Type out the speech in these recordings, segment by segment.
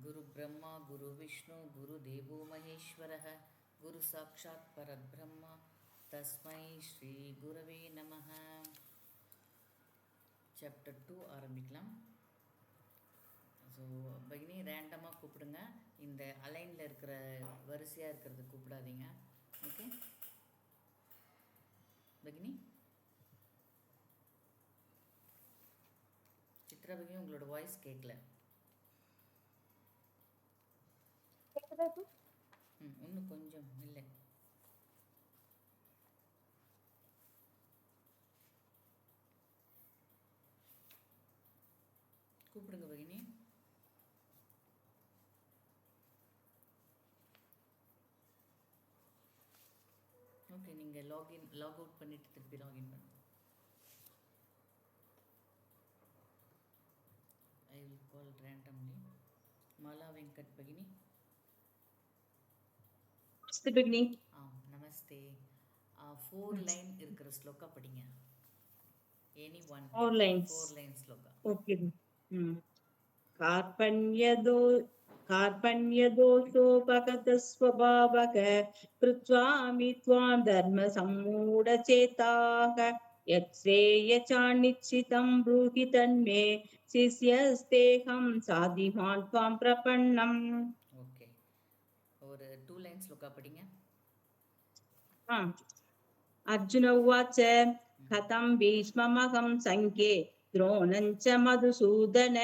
गुरु ब्रह्मा गुरु विष्णु गुरु देवो महेश्वरः गुरु साक्षात् परब्रह्म तस्मै श्री गुरवे नमः. சாப்டர் 2 ஆரம்பிக்கலாம். ஸோ பகினி ரேண்டமாக கூப்பிடுங்க. இந்த அலைனில் இருக்கிற வரிசையாக இருக்கிறது கூப்பிடாதீங்க. ஓகே பகினி? சித்ரா பகினி, உங்களோட வாய்ஸ் கேட்கல. இன்னும் கொஞ்சம் இல்லை. கூப்பிடுங்க பகினி. ஓகே, நீங்கள் லாக் அவுட் பண்ணிவிட்டு திருப்பி லாகின் பண்ணுங்க. I will call randomly. Mala Venkat Bhagini. Namaste Bhagini. Namaste. 4 line இருக்கிற ஸ்லோகா படிங்க. Any one. 4 lines. 4 line shloka. Okay. कार्पण्यदोषोपगतस्वभावः कृत्वामि त्वां धर्मसम्मूढचेताः यच्छ्रेयचानिश्चितं ब्रूहि तन्मे शिष्यस्तेऽहं साधिमान् त्वां प्रपन्नम्. ஓகே, ஒரு 2 லைன் ஸ்லோகா படிங்க. अर्जुन उवाच कथं भीष्ममहं सङ्ख्ये द्रोणं च मधुसूदन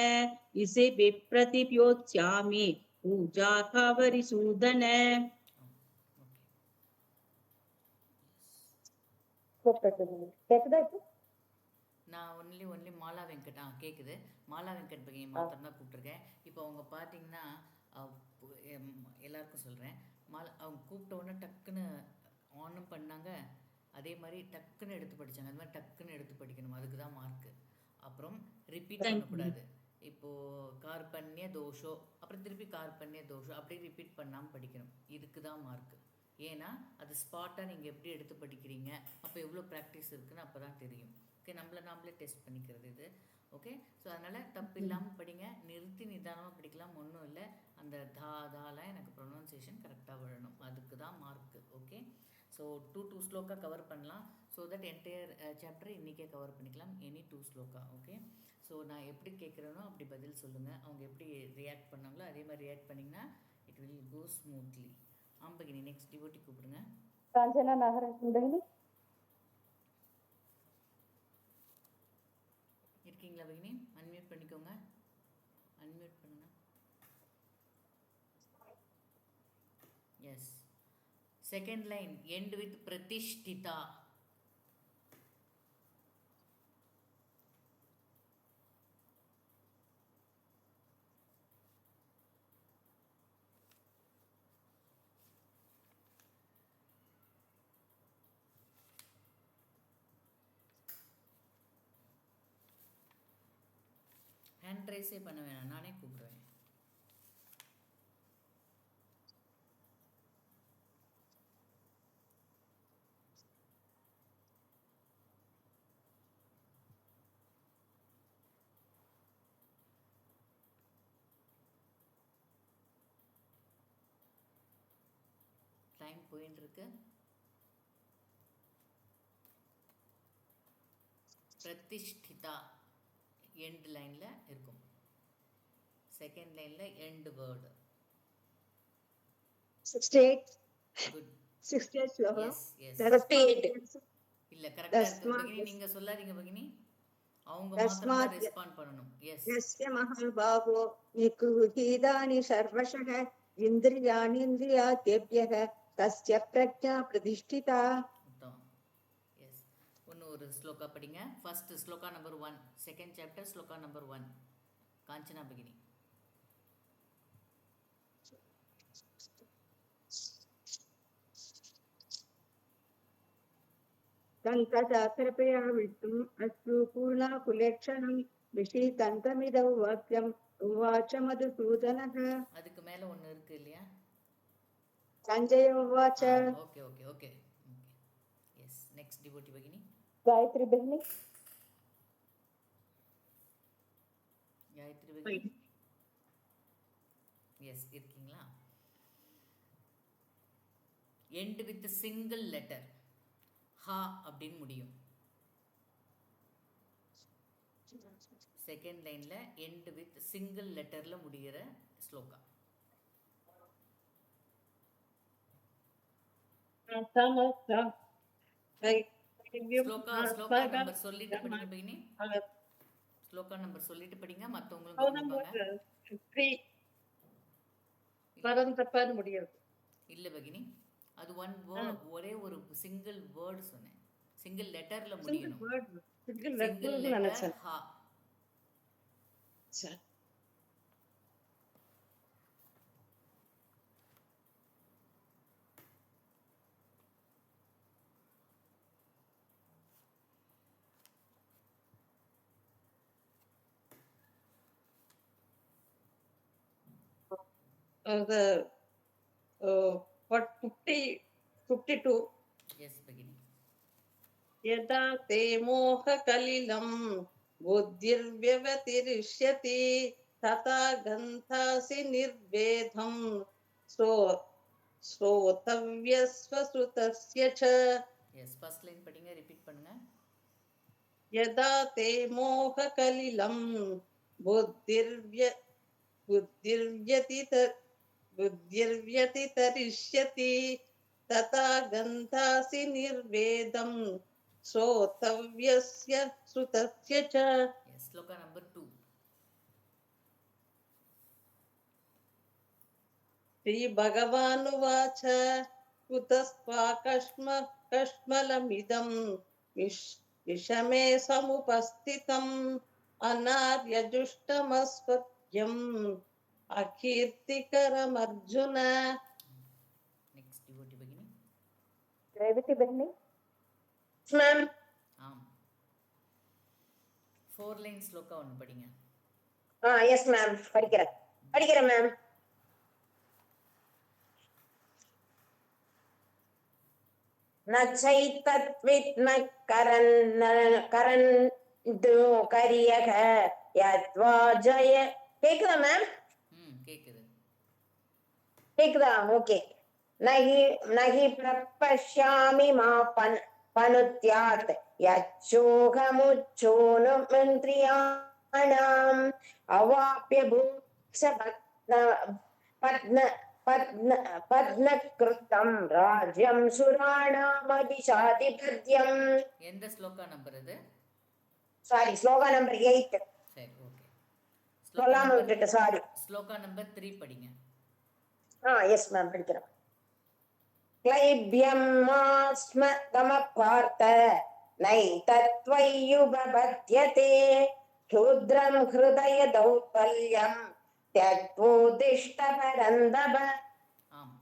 इषिभिः प्रतिप्योत्स्यामि पूजार्हवरिसूदन. நான் ஒன்லி மாலா வெங்கட் கேட்குது. மாலா வெங்கட் பகினி மாத்திரம் தான் கூப்பிட்ருக்கேன். இப்போ அவங்க பார்த்தீங்கன்னா எல்லாருக்கும் சொல்கிறேன், அவங்க கூப்பிட்ட உடனே டக்குன்னு ஆனும் பண்ணாங்க, அதே மாதிரி டக்குன்னு எடுத்து படித்தாங்க. அது மாதிரி டக்குன்னு எடுத்து படிக்கணும், அதுக்கு தான் மார்க்கு. அப்புறம் ரிப்பீட் பண்ணக்கூடாது. இப்போது கார்பண்ய தோஷோ, அப்புறம் திருப்பி கார்பண்ய தோஷம், அப்படியே ரிப்பீட் பண்ணாமல் படிக்கணும். இதுக்கு தான் மார்க்கு. ஏன்னா அது ஸ்பாட்டாக நீங்கள் எப்படி எடுத்து படிக்கிறீங்க, அப்போ எவ்வளோ ப்ராக்டிஸ் இருக்குதுன்னு அப்போ தான் தெரியும். ஓகே, நாமளே டெஸ்ட் பண்ணிக்கிறது இது. ஓகே, ஸோ அதனால் தப்பு இல்லாமல் படிங்க, நிறுத்தி நிதானமாக படிக்கலாம், ஒன்றும் இல்லை. அந்த தாலாம் எனக்கு ப்ரொனவுன்சியேஷன் கரெக்டாக விழணும், அதுக்கு தான் mark. Okay, so 2 shloka cover பண்ணலாம். ஸோ தட் என்டையர் சாப்டர் இன்றைக்கே கவர் பண்ணிக்கலாம், எனி 2 ஸ்லோக்கா. ஓகே, ஸோ நான் எப்படி கேட்குறேனோ அப்படி பதில் சொல்லுங்கள். அவங்க எப்படி ரியாக்ட் பண்ணாங்களோ அதே மாதிரி ரியாக்ட் பண்ணிங்கன்னா இட் வில் கோ ஸ்மூத்லி. பகினி, நெக்ஸ்ட் டிவோட்டி கூப்பிடுங்க. காஞ்சனா நாகராஜன் இருக்கீங்களா பகினி? அன்மியூட் பண்ணிக்கோங்க. அன்மியூட் பண்ணுங்க. Yes. Second line end with பிரதிஷ்டிதா. ஹேண்ட் ரைஸே பண்ண வேணாம், நானே கூப்பிடுவேன். டைம் போயின்னு இருக்கு. பிரதிஷ்டிதா எண்ட் லைனில் இருக்கும். செகண்ட் லைனில் end word. 68. Good. 68. Yes yes. 58. இல்லை, கரெக்டாக இருக்கு பகினி. நீங்கள் சொல்லாதீங்க பகினி, அவங்க மாத்திரம் தான் ரெஸ்பாண்ட் பண்ணணும். எஸ். यस्य महाभागो निकुहितानि सर्वशः इन्द्रियाणीन्द्रियाद्यभ्यः तस्य प्रज्ञा प्रतिष्ठिता. எஸ். ஒரு ஸ்லோகா படிங்க. ஃபர்ஸ்ட் ஸ்லோகா நம்பர் 1, செகண்ட் சாப்டர் ஸ்லோகா நம்பர் 1. காஞ்சனா பகினி. तन्तदाकृपया विष्णुम् अस्तु पूर्णाकुलेक्षणं विषीतन्तमिदौ वाक्यम् उवाच मधुसूदनः. அதுக்கு மேல ஒன்னு இருக்கு இல்லையா? சஞ்சய உவாச்ச. Okay okay okay okay. Yes. Next devotee பகினி. गायत्री बहिनी. गायत्री बहिनी. எஸ் இருக்கீங்களா? எண்ட் வித் சிங்கிள் லெட்டர் ஹா அப்படின்னு முடியும். செகண்ட் லைன்ல எண்ட் வித் சிங்கிள் லெட்டர்ல முடிகிற ஸ்லோகா. ஸ்லோகா நம்பர் சொல்லிட்டு படிங்க பையனே. ஸ்லோகா நம்பர் சொல்லிட்டு படிங்க, மற்றவங்களும் கவனிப்பாங்க. முடியாது. இல்ல பகினி, அது ஒரே ஒரு சிங்கிள் வேர்டு சொன்னேன். சிங்கிள் லெட்டர்ல முடியணும். சிங்கிள் லெட்டர் ஹா. What 52. Yes, beginning. यदा ते मोहकलिलं बुद्धिर्व्यवतिरिष्यति तथा गन्धासि निर्वेदं श्रोतव्यस्वश्रुतस्य च. Yes, first line படிங்க, repeat பண்ணுங்க. यदा ते मोहकलिलं बुद्धिर्व्यतितरिष्यति तथा गन्धासि निर्वेदं श्रोतव्यस्य श्रुतस्य च. Yes, sloka number 2. श्रीभगवानुवाच कुतस्त्वाकश्मलमिदं विषमे समुपस्थितम् अनार्यजुष्टमस्वत्यम् अकीर्तिकरमर्जुन. Next devotee beginning. Revati Begini. Ma'am. 4 line sloka ஒன்னு படிங்க. Yes ma'am, படிக்கிறேன் ma'am. न चैतद्वित् न करन्तु करियः यद्वा जय. கேக்குதா மேம்? கேக்குதா? ஓகே. நகி பிரபஷ்யாமி மா பனுத்யாத் யச்சோகமுச்சோனுமந்திரியாணாம் அவாப்ய பூக்ஷ பத்னக்ருதம் ராஜ்யம் சுராணாமதிசாதிபத்யம். எந்த ஸ்லோகா நம்பர் இது? Sorry, shloka number 8. சரி, ஓகே. சொல்லாம விட்டுட்டு சாரி. ஸ்லோகா நம்பர் 3 படிங்க. எஸ் மேம், படிக்கிறேன். क्लैब्यं मास्म तमपार्थ नैतत्त्वय्युपपद्यते क्षुद्रं हृदय दौर्बल्यं त्यक्त्वोत्तिष्ठ परन्दप. ஆம்.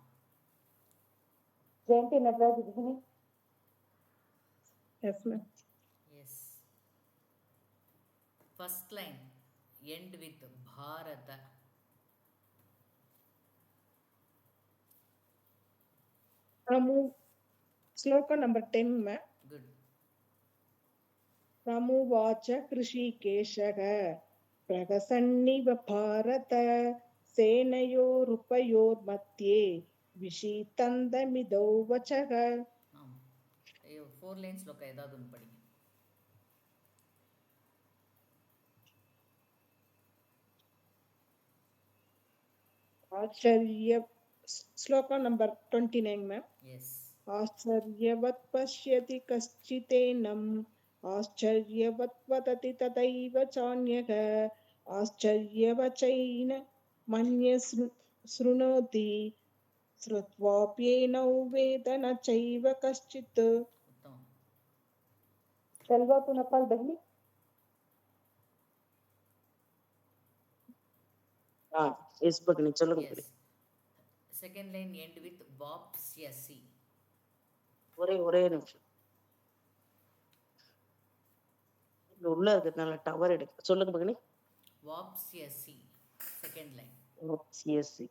ஜெயந்தி நடராஜ் பிகினி. Yes ma'am. Yes. First line end with Bharata. Sloka number 10 ma'am. Good. Ramuvacha Krishikeshah Prahasannīva Bharata Senayorupayor Matye Vishitandamidau Vachaha. ஆம். 4 லைன் ஸ்லோகா ஏதாவது ஒன்று படிங்க. Acharya. Sloka number 29 ma'am. Yes. आश्चर्यवत् पश्यति कश्चिदेनम् आश्चर्यवत् वदति तथैव चान्यः आश्चर्यवचैन मन्ये शृणोति श्रुत्वाप्येनौ वेद न चैव कश्चित्. उत्तमம். செல்வா புனப்பால் பகினி. எஸ் பகினி சொல்லுங்க. Yes. Second line end with vapsyasi. ஒரே நிமிஷம். உள்ள இருக்கிறதுனால டவர் எடுக்க சொல்லுங்க பகினி. Vapsyasi. Second line. Vapsyasi.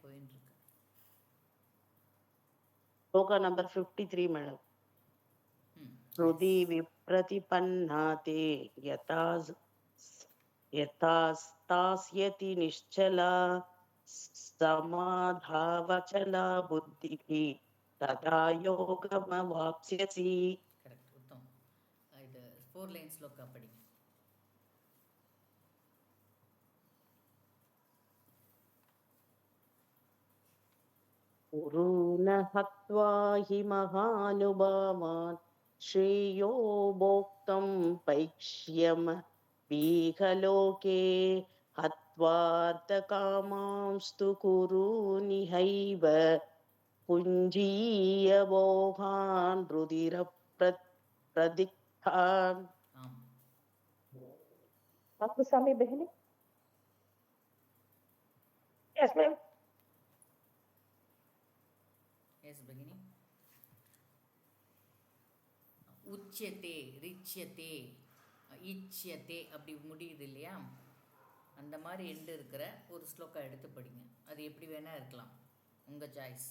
போயின்னு இருக்கு. ஸ்லோகா நம்பர் 53 மேடம். ஹ்ருதி விப்ரதிபன்னாதே யதாஸ்தாஸ்யதி நிஷ்சலா சமாதாவச்சலா புத்திஹி ததா யோகமவாப்ஸ்யசி. கரெக்ட், உத்தம். இது 4 லைன் ஸ்லோகா படிங்க. குருன ஹத்வா ஹி மகானுபாவான் ஸ்ரேயோ போக்தம் பைக்ஷ்யம் பீகலோகே ஹத்வார்த்த காமாம்ஸ்து குருநிஹைவ புஞ்சீய போகான் ருதிர பிரதிக்தான். ஆம். Apusami Behni. Yes, ma'am. Yes பகினி. உச்சியத்தே, ரிச்சியத்தே, இச்சியத்தே அப்படி முடியுது இல்லையா? அந்த மாதிரி எண்டு இருக்கிற ஒரு ஸ்லோகா எடுத்து படிங்க. அது எப்படி வேணா இருக்கலாம், உங்கள் சாய்ஸ்.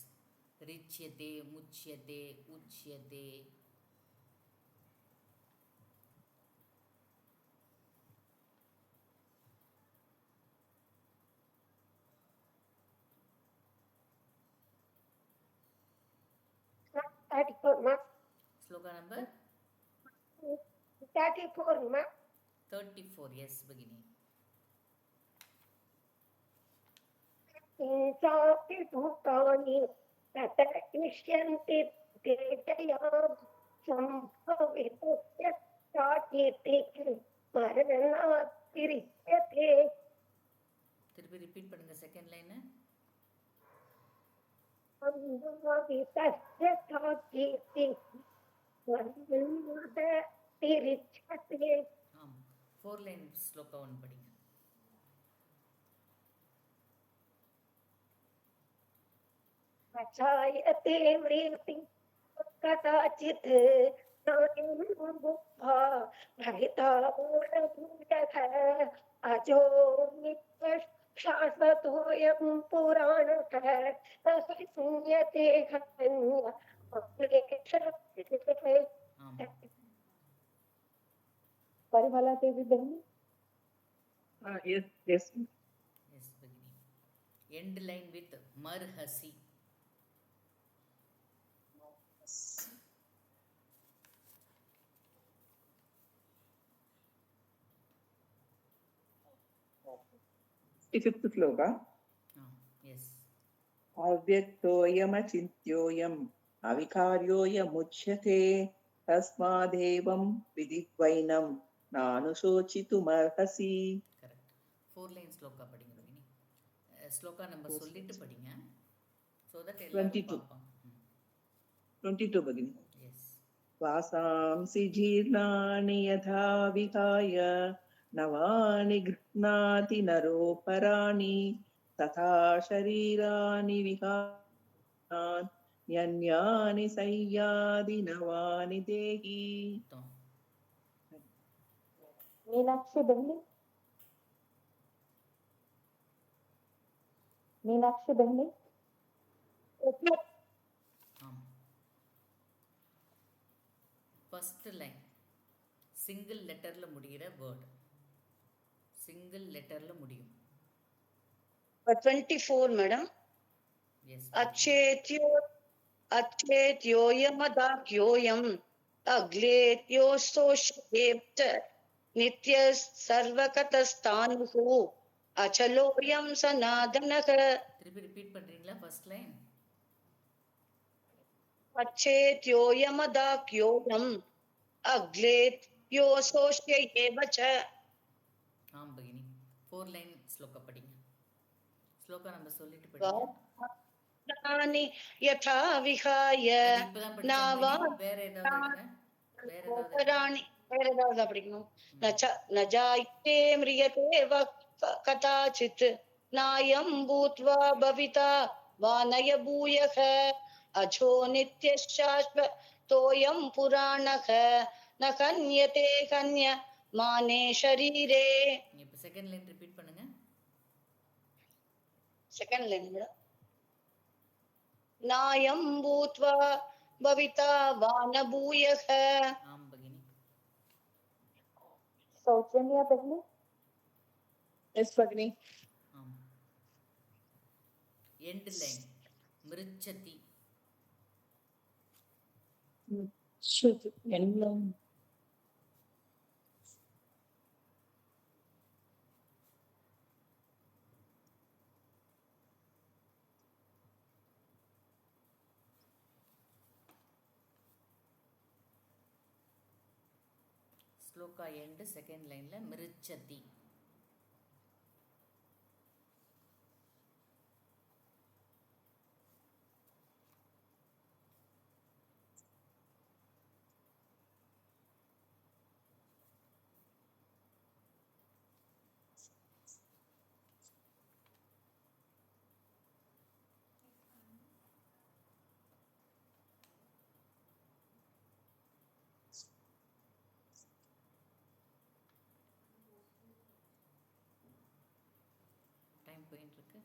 ரிச்சியத்தே, முச்சியத்தே, உச்சியத்தே. ஸ்லோகா நம்பர் 34. எஸ் பகினி. Insaati bhutani tata ishyanti tetayam sambhavitasya saatiti maranatirisyate. திருப்பி ரிப்பீட் பண்ணுங்க second line. Sambhavitasya saatiti maranatirisyate. ஆம். 4 லைன் ஸ்லோகா ஒன்று படிங்க. Achayate vriti kadaचित् नायमुभा भरिता मूढभूयः अजो नित्यशाश्वतोऽयं पुराणः न शून्यते हन्य ஆம். परिमला देवी बहनी. Yes. எஸ் பகினி. எண்ட் லைன் வித் மர்ஹசி. फिफ्थ श्लोका. எஸ். अव्यक्तोऽयमचिन्त्योऽयम् अविकार्योऽयमुच्यते तस्मादेवं विदित्वैनं नानुशोचितुमर्हसि. கரெக்ட். 4 லைன் ஸ்லோகா படிங்க பகினி. ஸ்லோகா நம்பர் சொல்லிட்டு படிங்க, ஸோ தட் எல்லாரும் 22. பார்ப்போம். 22 भगिनि. எஸ். वासांसि जीर्णानि यथा विहाय नवानि गृह्णाति नरोपराणि तथा शरीराणि विहाय यन्यानि संयादि नवानि देहि. உத்தம். मीनाक्षी बहनी. मीनाक्षी बहनी. ஆம். ஃபர்ஸ்ட் லைன் சிங்கிள் லெட்டரில் முடிகிற வேர்டு, சிங்கிள் லெட்டரில் முடியும். 24 மேடம். எஸ். अच्छेत्योयमदाख्योऽयम् अग्लेत्योस्तोष्येप्त नित्यः सर्वगतस्तानुः अचलोऽयं सनातनः. திருப்பி ரிப்பீட் பண்ணுறீங்களா ஃபர்ஸ்ட் லைன்? अच्छेत्योयमदाख्योऽयम् अग्लेत्योस्तोष्येव च. ஆம் பகினி. 4 லைன் ஸ்லோகா படிங்க. ஸ்லோகா நம்ம சொல்லிட்டு படிங்க. यथा विहाय அது இப்பதான் படிச்சோம் பகினி. வேற ஏதாவது எடுங்க. வேற ஏதாவது नावाराणि வேற ஏதாவது படிக்கணும். न जायते म्रियते वा कदाचित् नायं भूत्वा भविता वानय भूयः अजो नित्यश्शाश्वतोऽयं पुराणः न कन्यते कन्यमाने शरीरे. இப்போ செகண்ட் லைன் ரிப்பீட் பண்ணுங்க. செகண்ட் லைன் नायं भूत्वा भविता वा न भूयः। आं भगिनि सौजन्या बहनी Yes, Bhagini. आम् एण्ड् लैन् मृच्छति Shruti. Endlam. ஸ்லோகா எண்டு செகண்ட் லைனில் மிருச்சதி டைம் போயின்னு இருக்கு.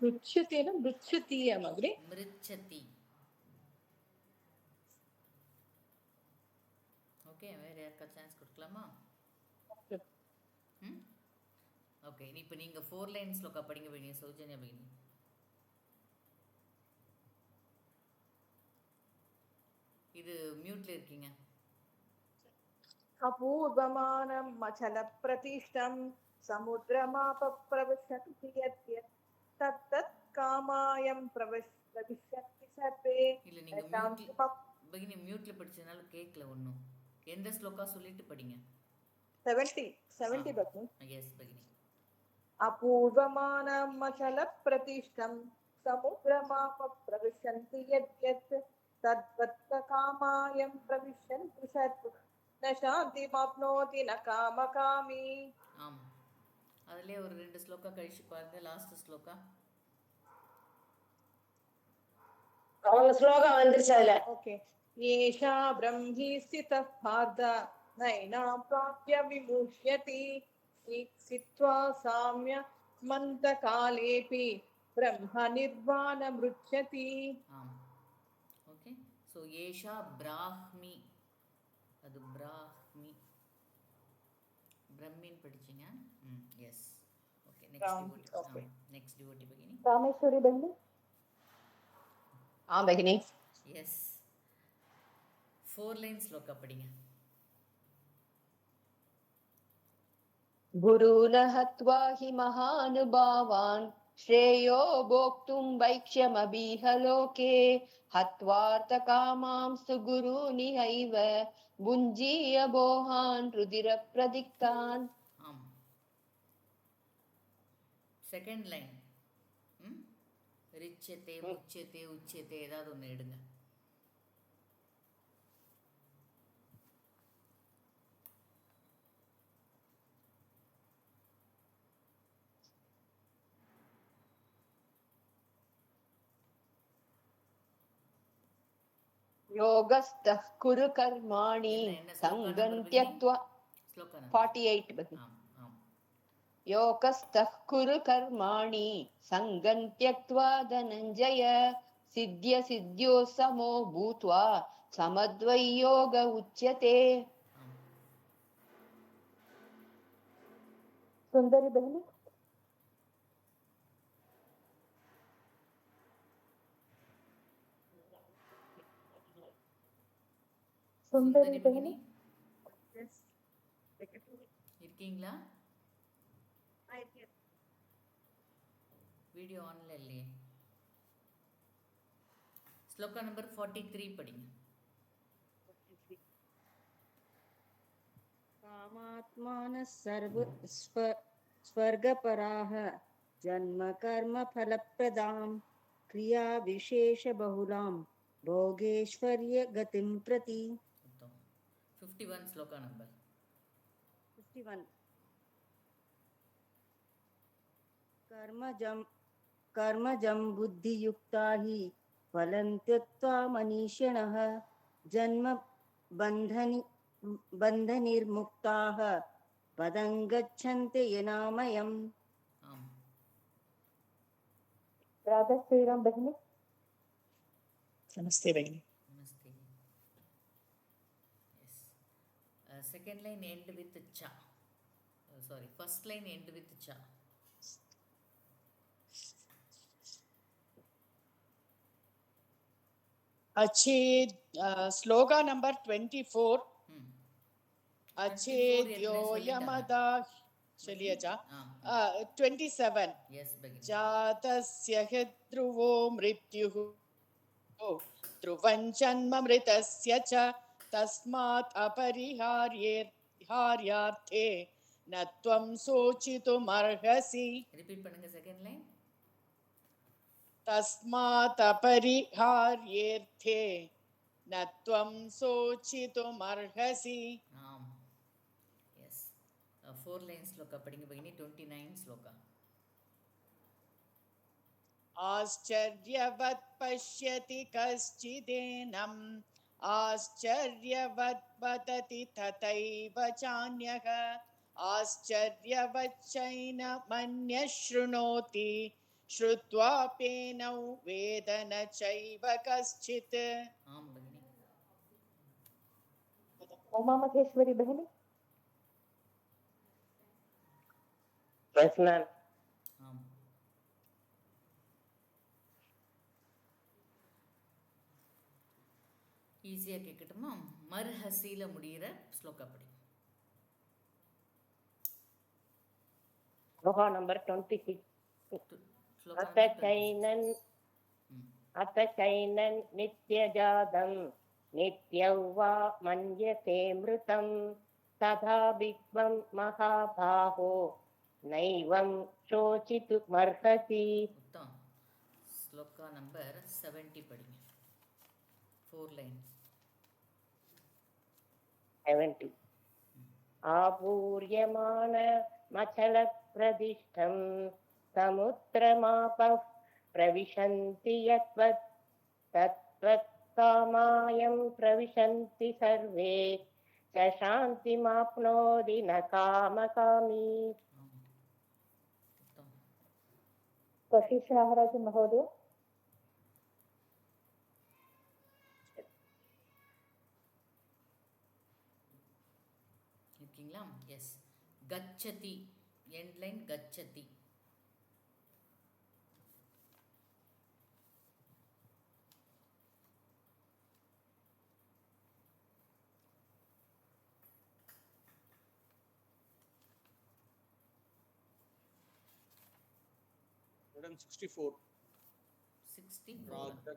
Mruchyatena mruchyatiya Magri. மிருச்சதி ஓகே வேற யாருக்கா சான்ஸ் கொடுக்கலாமா? ம் ஓகே இப்போ நீங்கள் 4 லைன் ஸ்லோகா படிங்க பகினி சௌஜன்யா பகினி. இது மியூட்ல இருக்கீங்க. अपूर्वमानं मचलप्रतिष्ठं समुद्रमापप्रविशन्ति यद्यत् तत्तत् कामायं प्रविशन्ति सर्वे இல்லை நீங்கள் यतां மியூட்ல किमप् பகினி மியூட்ல படிச்சதுனால கேட்கல ஒன்றும். எந்த ஸ்லோகா சொல்லிட்டு படிங்க. 70 Bhagini. எஸ் பகினி. अपूर्वमानं मचलप्रतिष्ठं समुद्रमापप्रविशन्ति यद्यत् तद्वत् कामायं प्रविशन्ति सर्वे न शान्तिमाप्नोति न कामकामी. ஆம் அதுலேயே ஒரு 2 ஸ்லோகா கழிச்சு பாருங்க. லாஸ்ட் ஸ்லோகா அவங்க ஸ்லோகம் வந்துருச்சு அதுல. ओके येषा ब्रह्मी स्थितः पार्थ नैनां प्राप्य विमुह्यति स्थित्वा साम्य मन्तकालेऽपि ब्रह्म निर्वाणमृच्छति. ஆம் ஓகே. ஸோ ஏஷா பிராஹ்மி அது பிராஹ்மி பிரம்மின்னு படிச்சிங்க. Yes okay. Okay. Next devotee பகினி. रामेश्वरी बहनी ஆ பகினி. எஸ் 4 லைன் ஸ்லோகா படிங்க. गुरुन हत्वा हि महानुभावान् श्रेयो भोक्तुं वैक्ष्यमभीह लोके हत्वार्थकामांस्तु गुरूनिहैव भुञ्जीय भोहान् रुधिरप्रदिक्तान्. ஆம் செகண்ட் லைன் ரிச்சதே முச்சதே உச்சதே ஏதாவது ஒன்று எடுங்க. योगस्थः कुरु कर्माणि என்ன ஸ்லோகா सङ्गं நம்பர் பகினி? त्यक्त्वा ஸ்லோகா நம்பர் 48 बहिनी. ஆம் ஆம் योगस्थः कुरु कर्माणि सङ्गं त्यक्त्वा धनञ्जय सिद्ध्य सिद्ध्यो समो भूत्वा समद्वै योग उच्यते. ஆம் सुंदरी बहनी सुंदरी बहनी Yes. இருக்கீங்களா? வீடியோ ஆன்ல இல்லையே. ஸ்லோகா நம்பர் 43 படிங்க. कामात्मानः स्वर्गपराः जन्म कर्म फलप्रदां क्रिया विशेष बहुलां भोगेश्वर्य गतिं प्रति. மொத்தம் 51 ஸ்லோகா நம்பர். 51 कर्मजं बुद्धियुक्ता हि फलं त्यक्त्वा मनीषिणः जन्म बन्धनिर्मुक्ताः पदं गच्छन्ति यनामयम् ஆம். राधा श्रीराम बहनी नमस्ते भगिनी Namaste. Yes. Second line end with cha. Sorry, first line end with cha. अच्छेद श्लोका नंबर 24 Hmm. 24 अच्छेद्यो ஏற்கனவே यमदा चलिए जा ஆ 27 எஸ் பகினி. जातस्य हि ध्रुवो मृत्युः ध्रुवं जन्ममृतस्य च तस्मात् अपरिहार्यार्थे न त्वं शोचितुमर्हसि ரிப்பீட் பண்ணுங்க செகண்ட் லைன். तस्मात् अपरिहार्येऽर्थे न त्वं शोचितुमर्हसि ஆம். எஸ். 4 லைன் ஸ்லோகா படிங்க பகினி. 29 ஸ்லோகா. आश्चर्यवत् पश्यति कश्चिदेनम् आश्चर्यवत् वदति तथैव चान्यः आश्चर्यवच्चैनमन्यः शृणोति श्रुत्वाप्येनौ वेद न चैव कश्चित् ஆம் பகினி. उमा महेश्वरी बहनी Yes, ma'am. ஆம். ஈஸியா கேட்கட்டுமா? மர்ஹசில முடிகிற ஸ்லோகா படி. Sloka number 26. ஸ்லோகா अथ चैनन् ம். अथ चैनन् नित्यजातं नित्यं वा मन्यते मृतं तथा विद्वं महाबाहो नैवं शोचितुमर्हसि உத்தம். ஸ்லோகா நம்பர் 70 படிங்க. 4 லைன். 70. आपूर्यमान मचलप्रदिष्टं समुद्रमापः प्रविशन्ति यत्वत् तत्त्वत्कामायं प्रविशन्ति सर्वे स शान्तिमाप्नोति न कामकामी ஆம். உத்தம். कशिश नागराज महोदय இருக்கீங்களா? எஸ். கச்சதி எண்ட் லைன் கச்சதி. Madam 64. 64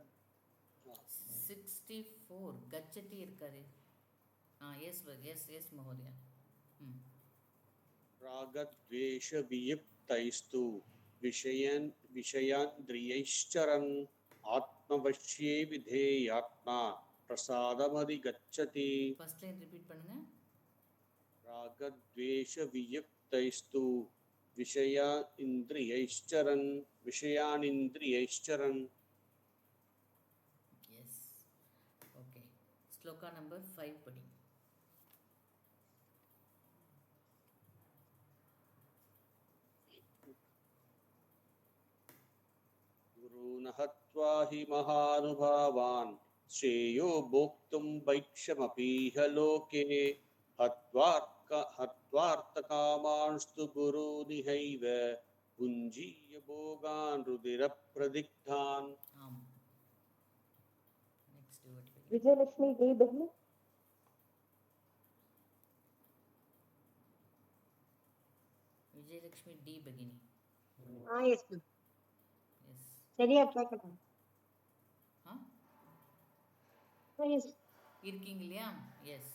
64 கச்சதி இருக்காரு. எஸ் எஸ் எஸ் மகோதயா. ம். रागद्वेषवियुक्तैस्तु विषयान्द्रियैश्चरन् आत्मवश्ये विधेयात्मा प्रसादमधिगच्छति ஃபர்ஸ்ட் லைன் ரிப்பீட் பண்ணுங்க. रागद्वेषवियुक्तैस्तु विषयानिन्द्रियैश्चरन् எஸ். ஓகே. ஸ்லோகா நம்பர் 5 படி. गुरून् हत्वा हि महानुभावान् श्रेयो भोक्तुं वैक्षमपीह लोके हत्वार्थकामांस्तु गुरूनिहैव भुञ्जीय भोगान् रुधिरप्रदिग्धान् ஆம். நெக்ஸ்ட் வேர்ட் படி. विजयलक्ष्मी डी बहनी விஜயலட்சுமி டி பகினி. Yes yes. சரியா கேட்கணும் ஆ இருக்கீங்க இல்லையா? எஸ்.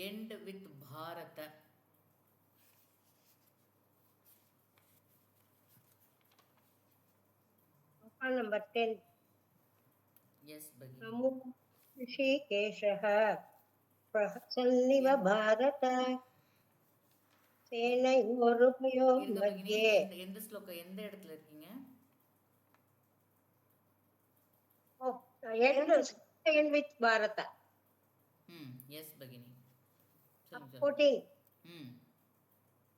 எண்ட் வித் பாரத. நம்பர் 10 எஸ் பகினி. नमो ऋषिकेशः प्रहसन्निव भारत सेनयोरुभयोः இருங்க பகினி. मध्ये எந்த ஸ்லோகம் எந்த இடத்துல இருக்கீங்க? end with भारत ம். எஸ் பகினி. சொல்லுங்க 14. ம்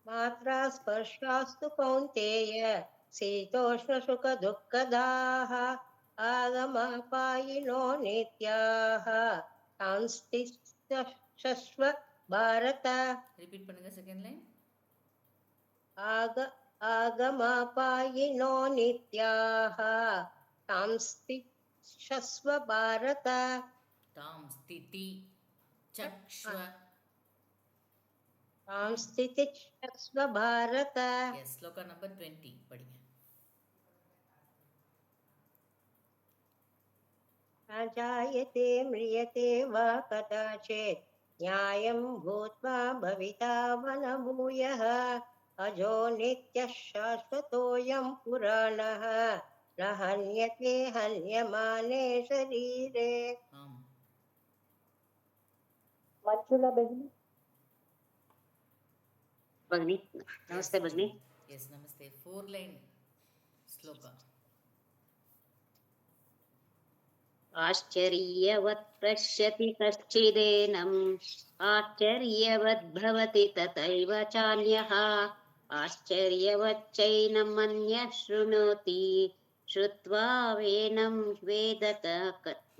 मात्रा स्पर्शास्तु कौन्तेय शीतोष्णसुखदुःखदाः आगमापायिनो नित्याः सांस्तिष्ठस्व भारत ரிப்பீட் பண்ணுங்க செகண்ட் லைன் आगमापायिनो नित्याः सांस्तिष्ठस्व भारत தாம் ஸ்திதி சக்ஷ்வ सांस्तिष्ठस्व भारत எஸ் ஸ்லோகா நம்பர் 20 படிங்க न जायते म्रियते वा कदाचित् न्यायं भूत्वा भविता वनभूयः अजो नित्यः शाश्वतोऽयं पुराणः न हन्यते हन्यमाने शरीरे ஆம் मंजुला बहनी भगिनी नमस्ते भगिनी எஸ் நமஸ்தே 4 லைன் ஸ்லோகா आश्चर्यवत् पश्यति कश्चिदेनम् आश्चर्यवद् भवति तथैव चान्यः आश्चर्यवच्चैनम् अन्यः शृणोति श्रुत्वा वेनं वेद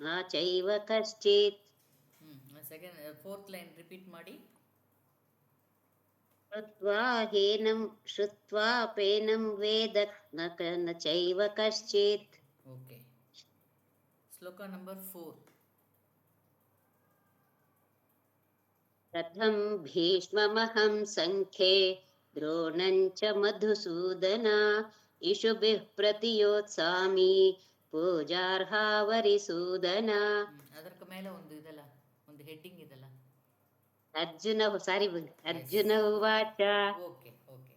न चैव कश्चित् செகண்ட் ஃபோர்த் லைன் ரிப்பீட் ಮಾಡಿ श्रुत्वा पेनं वेद न चैव कश्चित् ஓகே ஸ்லோகா நம்பர் 4 कथं भीष्ममहं सङ्ख्ये द्रोणं च मधुसूदन इषुभिः प्रतियोत्सामि पूजार्हावरिसूदन அதற்கு மேல ಒಂದು ಇದಲ್ಲ ಒಂದು ಹೆಡ್ಡಿಂಗ್ ಇದಲ್ಲ अर्जुन उवाच okay okay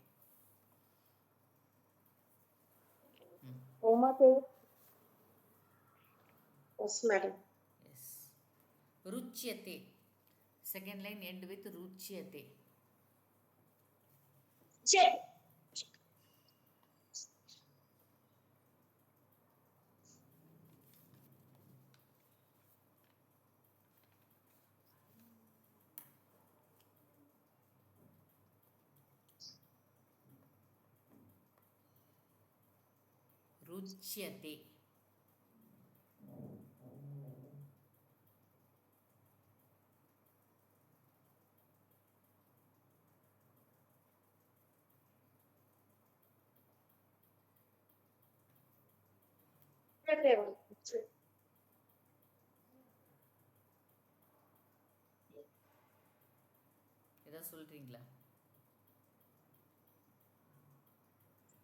Uma K Yes, madam. Yes ರುಚ್ಯತೆ ಸೆಕೆಂಡ್ ಲೈನ್ ಎಂಡ್ ವಿತ್ ರುಚ್ಯತೆ ರುಚ್ಯತೆ ஏதாவது சொல்றீங்களா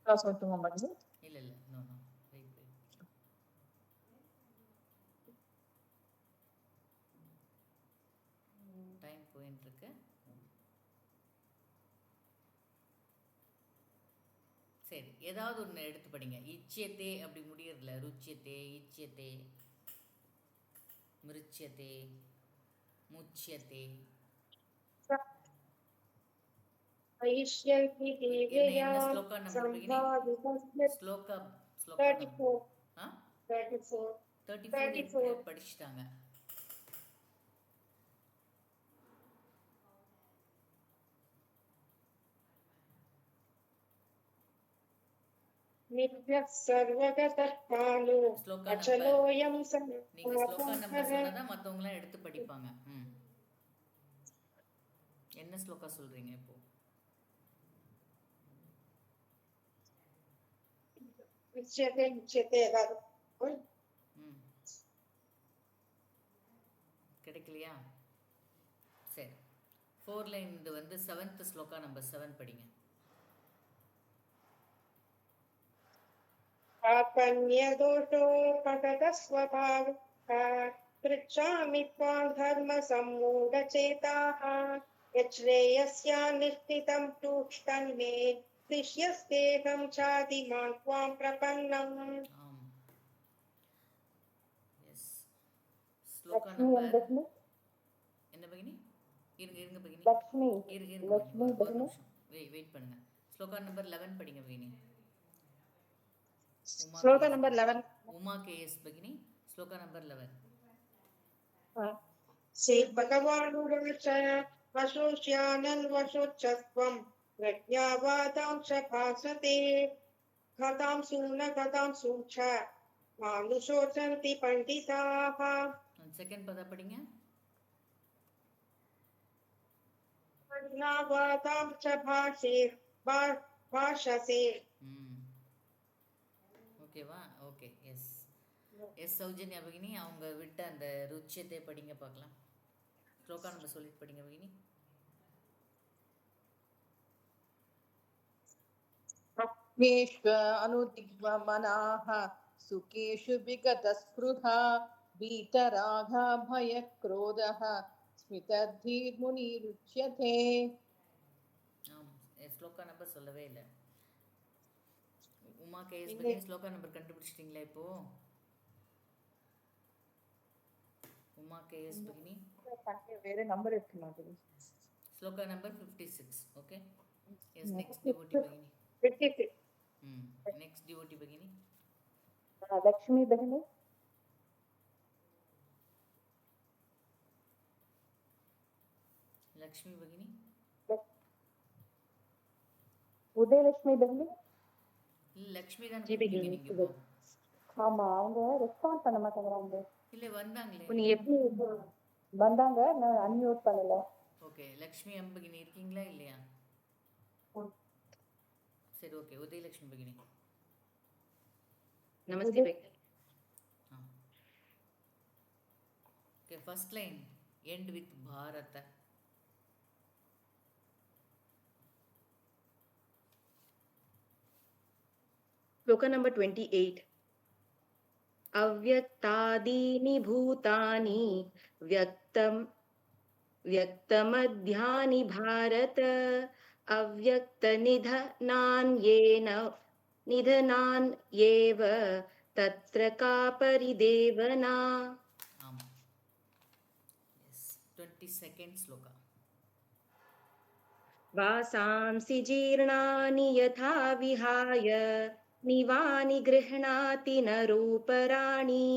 சொல்லட்டுமா बहनी இல்ல இல்ல no no wait wait time போயிட்டு இருக்கு சரி ஏதாவது ஒன்று எடுத்து படிங்க இச்சியத்தே அப்படி முடியறதில்ல ருச்சியத்தே இச்சியத்தே மிருச்சியத்தே முச்சியத்தே என்ன ஸ்லோகா நம்பர் பிகினிங் ஸ்லோகா ஸ்லோகா 34 படிச்சிட்டாங்க नित्यः सर्वगतः कालो ஸ்லோகா अचलोऽयं நீங்க ஸ்லோகா நம்பர் சொன்னதா மத்தவங்க எல்லாம் எடுத்து படிப்பாங்க என்ன ஸ்லோகா சொல்றீங்க இப்போ கிடைக்கலையா சரி 4 லைன் இது வந்து 7th ஸ்லோகா நம்பர் 7 படிங்க आपन्यदोषोपगतस्वभावः पृच्छामि त्वां धर्मसम्मूढचेताः यच्छ्रेयस्यानुष्ठितं तूष्टन्मे शिष्यस्तेऽहं चादिमान् त्वां प्रपन्नम् ஆம் எஸ் ஸ்லோகா लक्ष्मी நம்பர் बहनी என்ன பகினி இருங்க பகினி लक्ष्मी இருங்க लक्ष्मी ஒரு बहनी நிமிஷம் வெயிட் பண்ணுங்க ஸ்லோகா நம்பர் 11 படிங்க பகினி श्लोक नंबर 11 उमा के एस भगिनी श्लोका नंबर 11 श्री भगवानुवाच वशोष्यानन्वशोच्चस्त्वं प्रज्ञावादांश भासते कथांसु न कथांसु च मानुषोचन्ति पण्डिताः செகண்ட் பதா படிங்க. प्रज्ञावादांश भाषसे ஓகேவா? ஓகே. எஸ் எஸ் சௌஜன்யா பகினி, அவங்க விட்ட அந்த ருச்சியத்தை படிங்க பார்க்கலாம். ஸ்லோகா நம்ம சொல்லிட்டு படிங்க பகினி. प्रज्ञेष्व अनुदिग्मनाः सुखेषु विगतस्पृहा वीतरागा भयक्रोधः स्मितधीर्मुनिरुच्यते. ஸ்லோகா நம்பர் சொல்லவே இல்லை. உமா கேஎஸ் பகினி ஸ்லோகா நம்பர் கண்டுபிடிச்சிட்டிங்களா இப்போ? உமா கேஎஸ் பகினி வேற நம்பர் இருக்கு மாதிரி. ஸ்லோகா number 56. Okay. Yes next devotee பகினி. 56. नेक्स्ट डिवोटी भगिनी. लक्ष्मी बहिनी. लक्ष्मी भगिनी. உதயலட்சுமி பகினி. லக்ஷ்மி தான் பகினி நீங்க இப்போ. ஆமா, அவங்க ரெஸ்பாண்ட் பண்ண மாட்டேங்கறாங்க. இல்ல வந்தாங்களே. நீ எப்படி வந்தாங்க? நான் அன்மியூட் பண்ணல. ஓகே. லக்ஷ்மி எம் பகினி இருக்கீங்களா இல்லையா? சரி ஓகே. உதயலட்சுமி பகினி. नमस्ते भगिनी. Okay, first line end with Bharata. श्लोक नंबर 28. अव्यक्तादीनि भूतानि व्यक्तमध्यानि भारत निधनान्येव तत्र का परिदेवना. आमा. Yes. 22nd श्लोका. वासांसि जीर्णानि यथा विहाय निवानि गृह्णाति नरोपराणि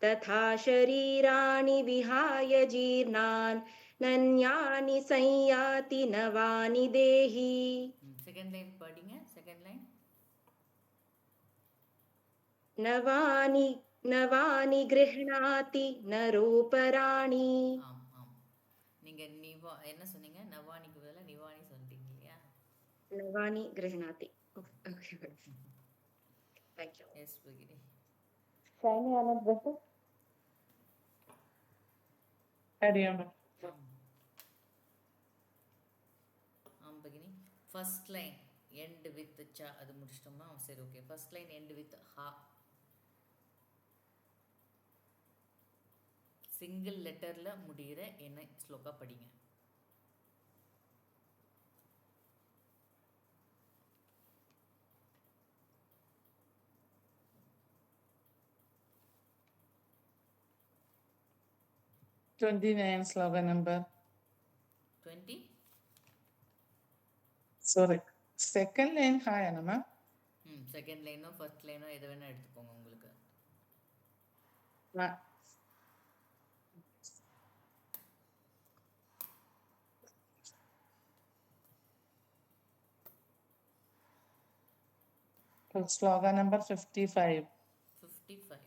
तथा शरीराणि विहाय जीर्णान् नन्यानि संयाति नवानि देहि. Second line படிங்க. Second line. नवानि गृह्णाति नरोपराणि. ஆம் ஆம். நீங்க என்ன சொன்னீங்க? நவானிக்கு பதிலா நிவானி சொல்லிட்டீங்க இல்லையா? नवानि गृह्णाति. Okay. Thank you. Yes भगिनी. ஷைனி ஆனந்த் பட்டு. हरियाणा. ஆம் भगिनी. First line end with cha அது முடிச்சிட்டோமா? சரி okay. First line end with ha. Single லெட்டர்ல முடிகிற என்ன ஸ்லோகா படிங்க. slogan number. 20. Sorry. Second line high anama. Second லைனோ ஃபர்ஸ்ட் லைனோ எது வேணா எடுத்துக்கோங்க உங்களுக்கு. Slogan number 55. 55.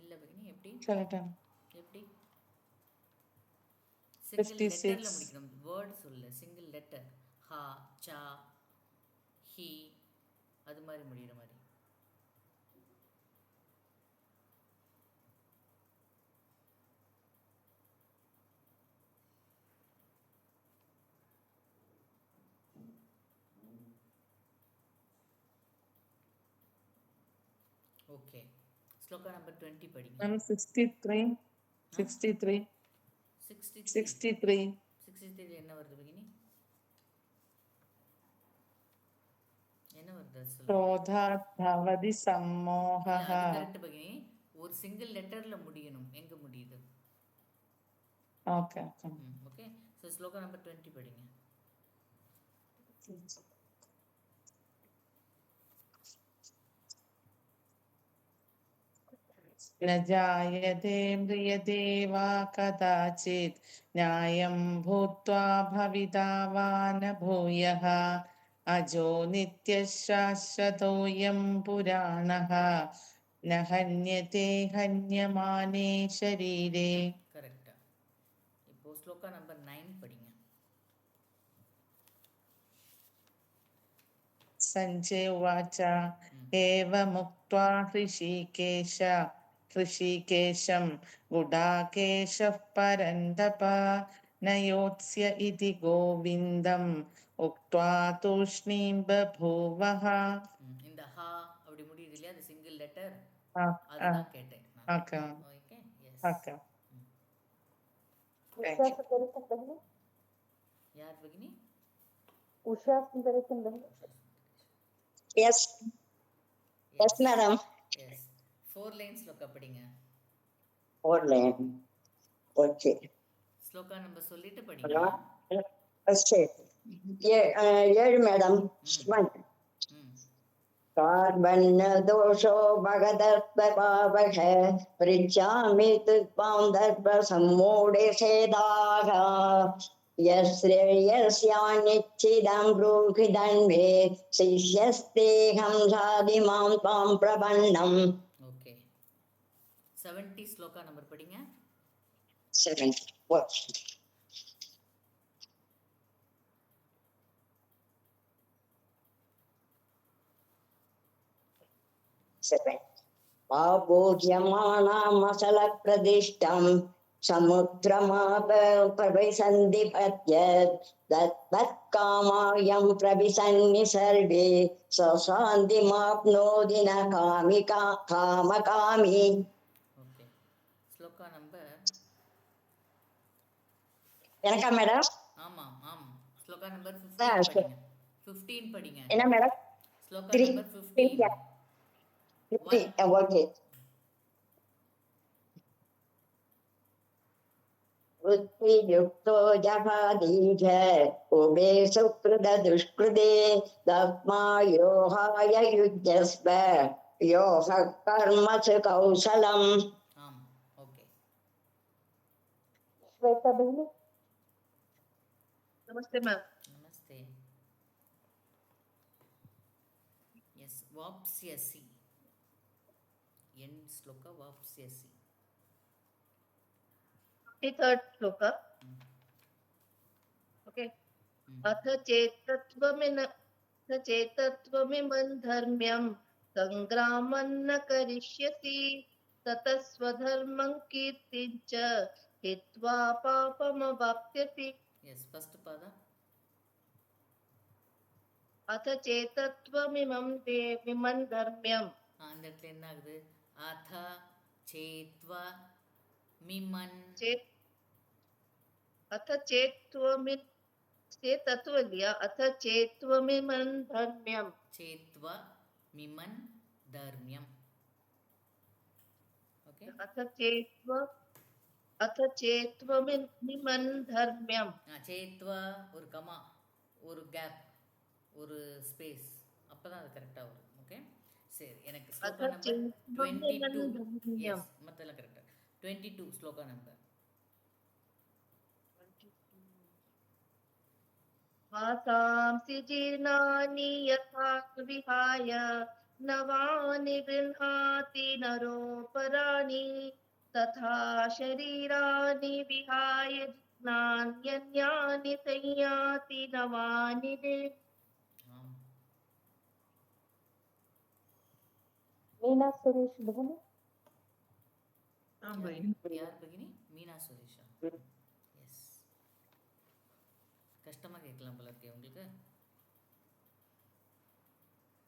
இல்ல பகினி எப்படி? சொல்லட்டும். எப்படி? சிங்கிள் 56. லெட்டர்ல முடிக்கணும். வேர்ட் சொல்ல சிங்கிள் லெட்டர். ஹா, சா, ஹி அது மாதிரி முடிகிற மாதிரி. ஓகே. ஸ்லோகா நம்பர் 20 படிங்க. Number 63. 63. 63. 63 என்ன வருது பகினி? என்ன வருது சொல்லுங்க. क्रोधात् भवति सम्मोहः. கரெக்ட் பகினி. ஒரு சிங்கிள் லெட்டர்ல முடியணும். எங்க முடியுது? Okay. Okay. So shloka number 20 படிங்க. न जायते म्रियते वा कदाचित् न्यायं भूत्वा भविता वा न भूयः अजो नित्यः शाश्वतोऽयं पुराणः न हन्यते हन्यमाने शरीरे. கரெக்டா. இப்போ ஸ்லோகா நம்பர் 9 படிங்க. सञ्जय उवाच एवमुक्त्वा हृषीकेशं गुडाकेशः परन्तप न योत्स्य इति गोविन्दम् उक्त्वा तूष्णीं बभूवः. இந்த ஹா அப்படி முடியுது இல்லையா, அது சிங்கிள் லெட்டர், Ah, அதுதான் கேட்டேன். okay, okay, yes. okay. Usha Sundaresan बहनी, யார் பகினி? उषा सुंदरेशन बहनी. Yes, yes, madam. Yes. 4 lines ஸ்லோகா படிங்க. Orland. Okay. ஸ்லோகா நம்பர் சொல்லிட்டு படிங்க. Hello. First, yeah, madam. One. Carbon दोषो भगदर्पपावह पृच्छामि त्वां दर्प सम्मूढे सेदाः यश्रेयस्यानिच्छिदं ब्रूहि दण्डे शिष्यस्तेऽहं साधिमां त्वां प्रपन्नम्. ஓகே. 70 ஸ்லோகா நம்பர் படிங்க. 70. What? आभूज्यमानामसलप्रदिष्टं समुद्रमापप्रविसन्धिपत्य तत्कामायं प्रविशन्नि सर्वे सशान्तिमाप्नोति न कामकामी. ஓகே. ஸ்லோகா நம்பர் எனக்கா மேடம்? ஆமாம் ஆமாம். ஸ்லோகா நம்பர் Ah, 15 படிங்க. 15 படிங்க. என்ன மேடம்? ஸ்லோகா 3. நம்பர் 15. 50. Okay. वृत्तियुक्तो जहादीज उभे सुकृतदुष्कृते दत्मायोहाय युज्यस्व योः कर्मसु कौशलम्. ஆம். ஓகே. श्वेता बहनी. नमस्ते मैम. நமஸ்தே. எஸ். வாப்ஸ்யசி. என் ஸ்லோகா வாப்ஸ்யசி. 53rd श्लोका. ओके. अथ चेतत्वमिमं धर्म्यं संग्रामं न करिष्यसि ततः स्वधर्मं कीर्तिं च हित्वा पापमवाप्स्यसि. எஸ். ஃபர்ஸ்ட் பாதா. अथ चेतत्वमिमं धर्म्यं. அந்த இடத்துல என்ன ஆகுது? அத சேத்வா மிமன். अथ चेतत्वमिया अथ चेत्वमिमं धर्म्यं. சேத்வா மிமன் தர்மியம். ஓகே. अथ चेत्वमिमं धर्म्यं. சேத்வா ஒரு கமா, ஒரு கேப், ஒரு ஸ்பேஸ், அப்பதான் அது கரெக்டா வரும். ஓகே. சரி, எனக்கு ஸ்லோகா நம்பர் 22. எஸ், மத்தெல்லாம் கரெக்டா. 22 ஸ்லோகா நம்பர். वासांसि जीर्णानि यथा विहाय नवानि गृह्णाति नरोपराणि तथा शरीराणि विहाय जीर्णान्यन्यानि संयाति नवानि ஆம். मीना सुरेश बहनी. யார் பகினி? மீனா சுரேஷா. எஸ். கஷ்டமா கேட்கலாம் போல இருக்கே உங்களுக்கு.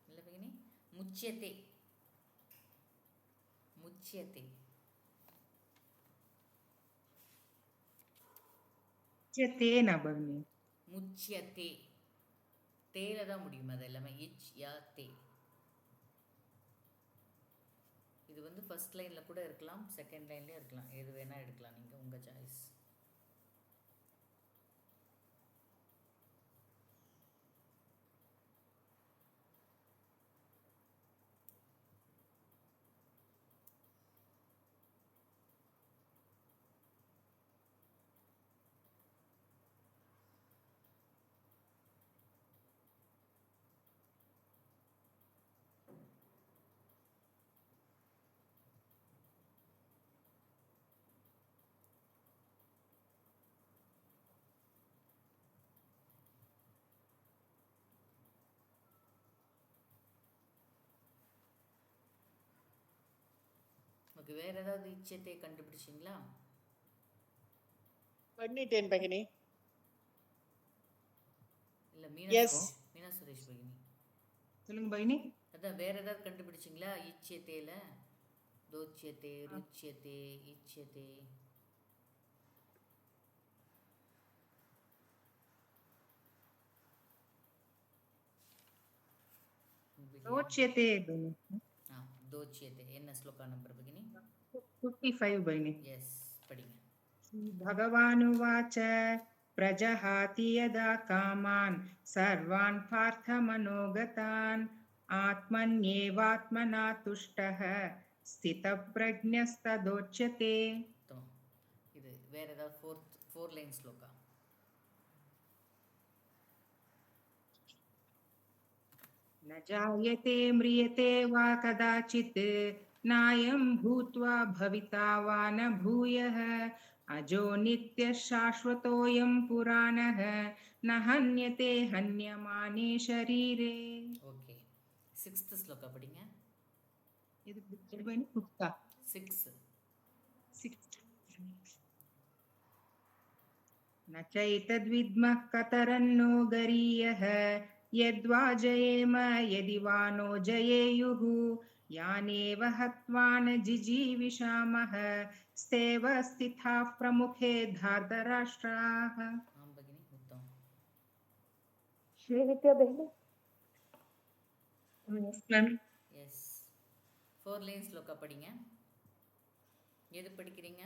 இல்ல பகினி? முச்சியத்தே. முச்சியத்தே. தேனா பவனி. முச்சியத்தே. தேல தான் முடியும், அது எல்லாமே இச் யா தே. இது வந்து ஃபர்ஸ்ட் லைன்ல கூட இருக்கலாம், செகண்ட் லைன்லயும் இருக்கலாம், எது வேணா எடுக்கலாம், நீங்க உங்க சாய்ஸ். ஓகே, வேற ஏதாவது இச்சத்தை கண்டுபிடிச்சிங்களா? பண்ணிட்டேன் பகினி. இல்ல மீனா Yes. மீனா சுரேஷ் பகினி. சொல்லுங்க பகினி. அதான் வேற ஏதாவது கண்டுபிடிச்சிங்களா? இச்சத்தையில தோச்சியத்தை, ருச்சியத்தை, இச்சத்தை. ரோச்யते பகினி. தோச்சியத்தை என்ன ஸ்லோகா நம்பர் பகினி? 55 பகினி. எஸ், படிங்க. भगवानुवाच प्रजहाति यदा कामान् सर्वान् पार्थमनोगतान् आत्मन्येवात्मना तुष्टः स्थितप्रज्ञस्तदोच्यते. உத்தமம். இது வேற ஏதாவது ஃபோர் லைன் ஸ்லோகா? न जायते म्रियते वा कदाचित् नायं भूत्वा भविता वा न भूयः अजो नित्यः शाश्वतोऽयं पुराणः न हन्यते हन्यमाने शरीरे. ஓகே, 6th ஸ்லோகா படிங்க. இது பைனி 6. न चैतद्विद्मः कतरन्नो गरीयः यद्वा जयेम यदि वा नो जयेयुः यानेव हत्वा न जिजीविषामः स्तेव स्थिताः प्रमुखे धार्तराष्ट्राः. ஆம் பகினி, உத்தமம். श्रीविद्या बहिनी எஸ், 4 லைன் ஸ்லோகா படிங்க. எது படிக்கிறீங்க?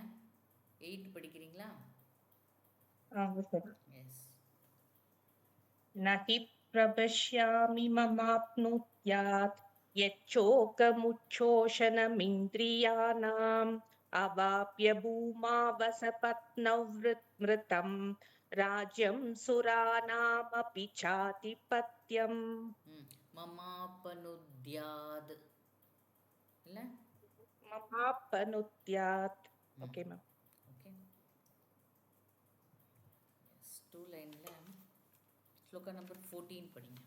8 படிக்கிறீங்களா? எஸ். न हि प्रपश्यामि ममाप्नुयात् यच्चोकमुच्छोषणमिन्द्रियाणाम् अवाप्य भूमावसपत्नवृतं राज्यं सुराणामपि चाधिपत्यम्. மமாபனுத்யாத் இல்ல? ममाप्नुयात्. Okay ma'am. ஓகே. எஸ், 2 லைன்ல ஸ்லோகா நம்பர் 14 படிங்க.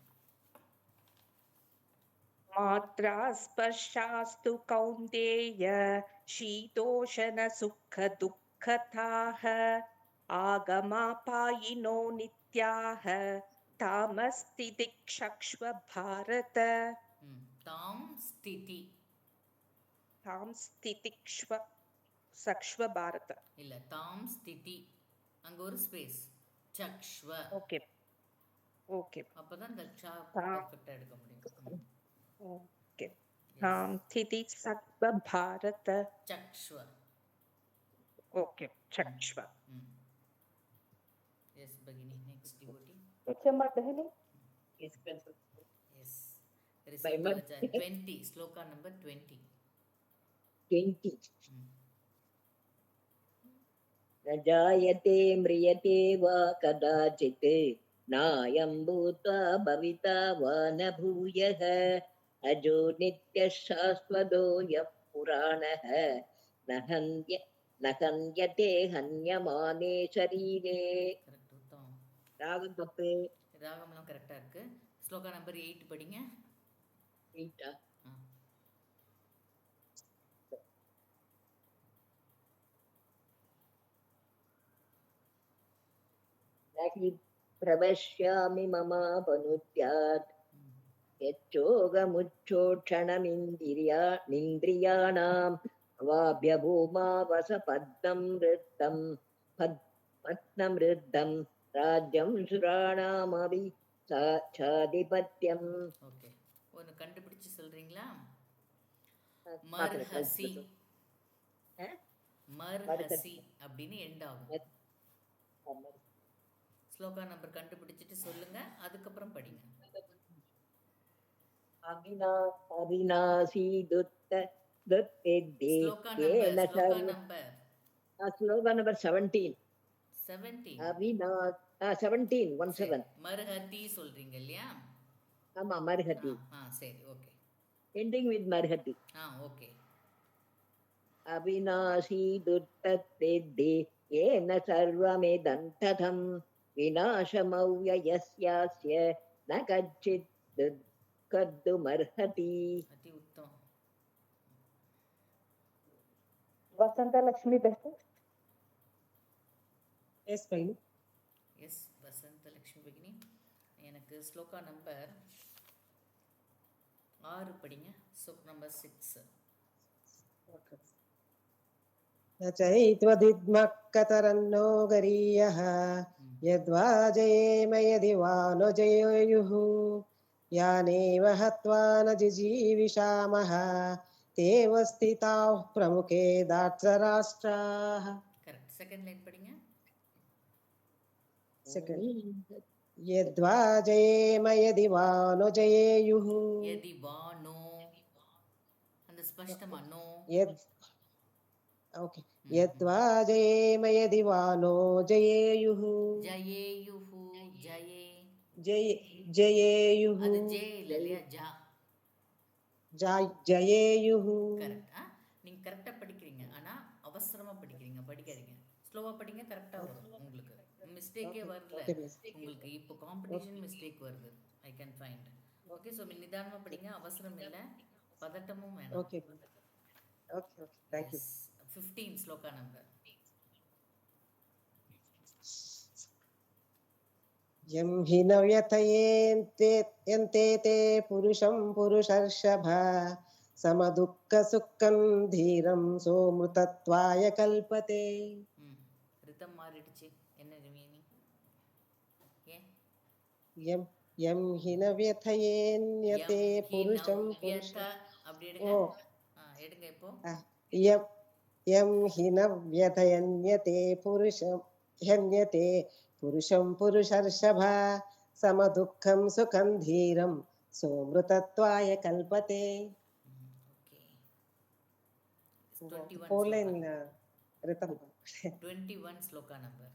मात्रा स्पर्शास्तु कौन्तेय शीतोषणसुखदुःखताः आगमापायिनो नित्याः तामस्तितिक्षक्ष्व भारत. தாம் ஸ்திதி तां स्तितिक्ष्व सक्ष्व भारत. இல்ல, தாம் ஸ்திதி. அங்க ஒரு ஸ்பேஸ். சக்ஷ்வ. ओके ओके அப்பதான் இந்த ஷா தாம். பெர்ஃபெக்ட்டா எடுக்க முடியும். ओके तां स्थिति सक्ष्व भारत. சக்ஷ்வ. ओके चक्ष्व. எஸ் பகினி, நெக்ஸ்ட் டிவோட்டி. HMR बहिनी எஸ், ரிசல்ட் 20 ஸ்லோகா நம்பர் 20. 20. न जायते म्रियते वा कदाचित् नायं भूत्वा भविता वा न भूयः अजो नित्यः शाश्वतोऽयं पुराणः न हन्यते हन्यमाने शरीरे. கரெக்ட், உத்தமம். ராகம் தப்பு. ராகம்லாம் கரெக்டா இருக்கு. ஸ்லோகா நம்பர் 8 படிங்க. 8. न हि प्रवश्यामि ममापनुद्यात् यच्चोगमुच्छोक्षणमिन्द्रियाणाम् अवाभ्यभूमावसपद्मं पद्मवृद्धं राज्यं सुराणामपि चाधिपत्यम्. ஓகே, ஒன்னு கண்டுபிடிச்சு சொல்றீங்களா? மர்ஹசி. மர்ஹசி அப்படின்னு எண்ட் ஆகும். ஸ்லோகா நம்பர் கண்டுபிடிச்சிட்டு சொல்லுங்க, அதுக்கப்புறம் படிங்க. அவிநாசி ஸ்லோகா நம்பர் 17. 17. 17. மர்ஹதி சொல்றீங்க இல்லையா? ஆமா, மர்ஹதி. சரி, ஓகே. எண்டிங் வித் மர்ஹதி. ஓகே. அவிநாசி துர்த்தத்வித்தி ஏன சர்வமிதம் ததம் விநாசமவ்யயஸ்யாஸ்ய ந கச்சித் துர்கத்துமர்ஹதி. அதி உத்தமம். Vasanta Lakshmi Behta. Yes, fine. Yes Vasantha Lakshmi பகினி. எனக்கு ஸ்லோகா நம்பர் 6 படிங்க. நம்பர் 6. न चैत्वदिद्मः कतरन्नो गरीयः यद्वा जयेम यदि वा नो जयेयुः यानेव हत्वा न जिजीविषामः तेव स्थिताः प्रमुखे दार्तराष्ट्राः. கரெக்ட். செகண்ட் லைன் படிங்க. Second. यद्वा जयेम यदि वा नो जयेयुः. यदि वा नो அந்த ஸ்பஷ்டமா நோ. Okay. यद्वा जयेम यदि वा नो जयेयुः. ஜயேயுஹு ஜயே जयेयुः. அது ஜே இல்லையா ஜா. जयेयुः. கரெக்ட். நீங்க கரெக்டா படிக்கிறீங்க. ஆனா அவசரமா படிக்கிறீங்க. படிக்காதீங்க. ஸ்லோவா படிங்க. கரெக்டா வரும் உங்களுக்கு. மிஸ்டேக்கே வரல உங்களுக்கு. இப்போ காம்படிஷன் மிஸ்டேக் வருது. I can find. Okay. So நிதானமா படிங்க. அவசரம் இல்லை, பதட்டமும் வேணாம். Okay. Okay. Thank you. 15 shloka number. यं हि न व्यथयेन्ते ते पुरुषं पुरुषर्षभ समदुःखसुखं धीरं सोमृतत्वाय कल्पते. ரிதம் மாறிடுச்சு. என்ன மீனிங்? ஏன்? यं हि न व्यथयेन्यते पुरुषं पुरुषं. அப்படி எடுங்க. எடுங்க இப்போ. यं हि न व्यथयन्यते पुरुषं पुरुषर्षभ समदुःखं सुखं धीरं सोमृतत्वाय कल्पते. Okay. 21 ஸ்லோகா நம்பர்.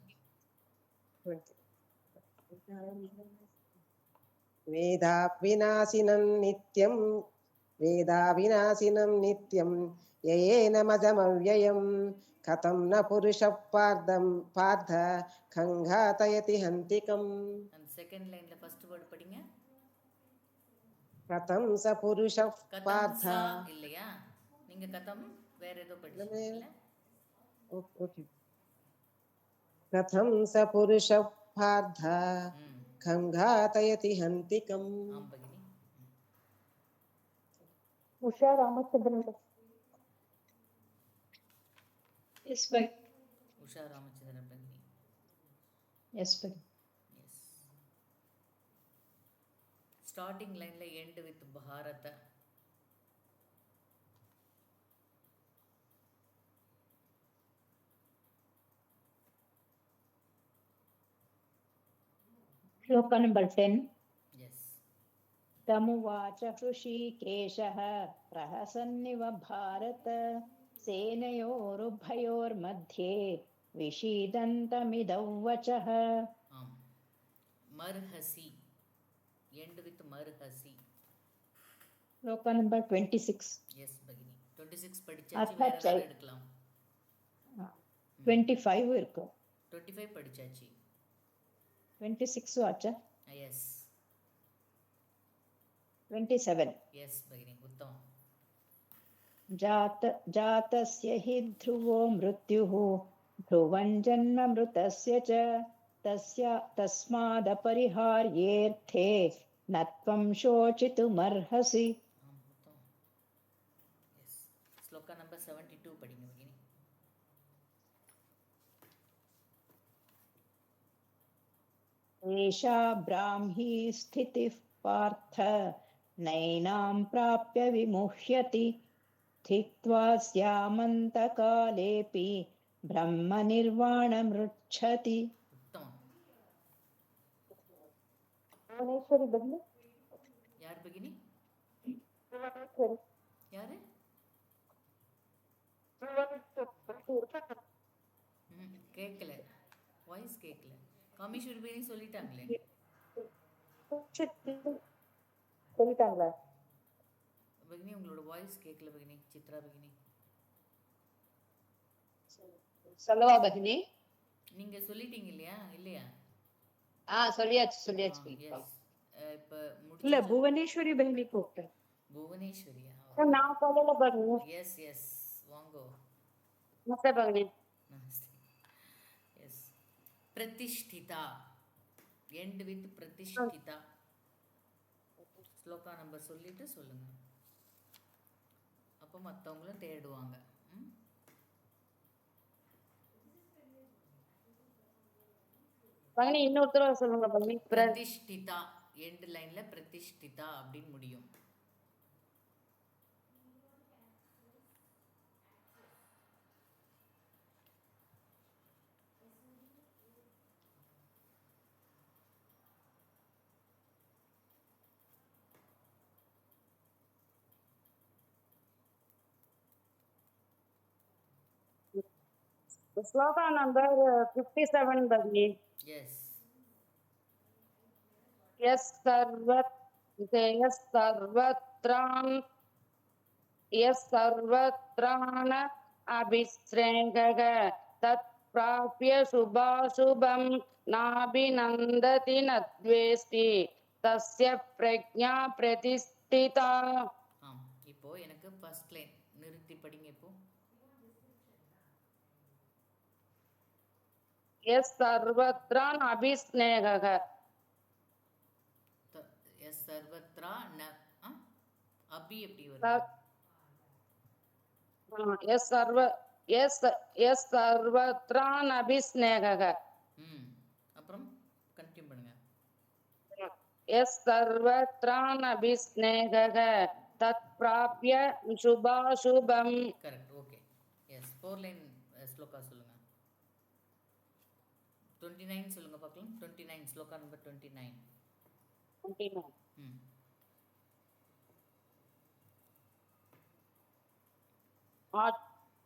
वेदाविनाशिनं नित्यं येन मजमव्ययं कथं न पुरुषः पार्थ खङ्घातयति हन्तिकम्. அந்த செகண்ட் லைன்ல ஃபர்ஸ்ட் வேர்ட் படிங்க. कथं स पुरुषः पार्थ. இல்லையா? நீங்க கதம் வேற ஏதோ படிச்சீங்க. ओके. कथं स पुरुषः पार्थ खङ्घातयति हन्तिकम्. ஆம் பகினி. Usha Ramachandran. Yes, bhai. Usha Ramachandran பகினி. Yes, bhai. எஸ். ஸ்டார்டிங் லைன்ல எண்ட் வித் பாரத. Shloka number 10. எஸ். तमुवाच हृषीकेशः प्रहसन्निव भारत सेनयोरुभयोर्मध्ये विषीदन्तमिदौ वचः. ஆம். மர்ஹசி. எண்ட் வித் மர்ஹசி. Shloka number 26. எஸ் பகினி. 26 படிச்சாச்சு. அத்தா வேற சை. ஏதாவது எடுக்கலாம். 25 இருக்கு. 25 படிச்சாச்சு. 26 ஆச்சா? எஸ். 27. எஸ் பகினி. உத்தமம். जातस्य हि ध्रुवो मृत्युः ध्रुवं जन्म मृतस्य च तस्मादपरिहार्येऽर्थे न त्वं शोचितुमर्हसि. ஆம் உத்தமம். எஸ். ஸ்லோகா நம்பர் 72 படிங்க பகினி. एषा ब्राह्मी स्थितिः पार्थ नैनां प्राप्य विमुह्यति स्थित्वा स्यामन्तकालेऽपि ब्रह्मनिर्वाणमृच्छति. உத்தமம். भुवनेश्वरी बदले யார் பகினி? भुवनेश्वरी யாரு? கேட்கல. வாய்ஸ் கேட்கல. காமேஸ்வரி பகினி சொல்லிட்டாங்களே. சொல்லிட்டாங்களா? பகினி உங்களோட வாய்ஸ் கேட்கல பகினி. சித்ரா பகினி சொல்லவா பகினி? நீங்க சொல்லிட்டீங்க இல்லையா? இல்லையா? சொல்லியாச்சு. எஸ். இப்ப இல்ல முடிச்சு. புவனேஸ்வரி பகினி கூப்பிட்டேன். புவனேஸ்வரியா? நான் சொல்லல பாருங்க. எஸ். வாங்கோ. नमस्ते भगिनी नमस्ते எஸ் பிரதிஷ்டிதா எண்ட் வித் பிரதிஷ்டிதா ஸ்லோகா நம்பர் சொல்லிட்டு சொல்லுங்க அப்போ மற்றவங்களும் தேடுவாங்க ம் भगिनी இன்னொரு தடவை சொல்லுங்க भगिनी பிரதிஷ்டிதா எண்ட் லைன்ல பிரதிஷ்டிதா அப்படின்னு முடியும் श्लोका नंबर 57 भगिनी எஸ் यस्सर्वत्राण अभिश्रेणः तत्प्राप्य शुभाशुभं नाभिनन्दति न द्वेष्टि तस्य प्रज्ञा प्रतिष्ठिता ஆம் இப்போ எனக்கு ஃபர்ஸ்ட் லைன் நிறுத்தி படிங்க இப்போ यस्सर्वत्राण अभिस्नेहः எஸ் சர்வத்ரா ந அபி எப்படி வருது यस्सर्वत्राण अभिस्नेहः ம் அப்புறம் கண்டினியூ பண்ணுங்க यस्सर्वत्राण अभिस्नेहः तत्प्राप्य शुभाशुभं correct okay yes 4 line shloka சொல்லுங்க 29 சொல்லுங்க பார்க்கலாம் 29 ஸ்லோகா நம்பர் 29 ம்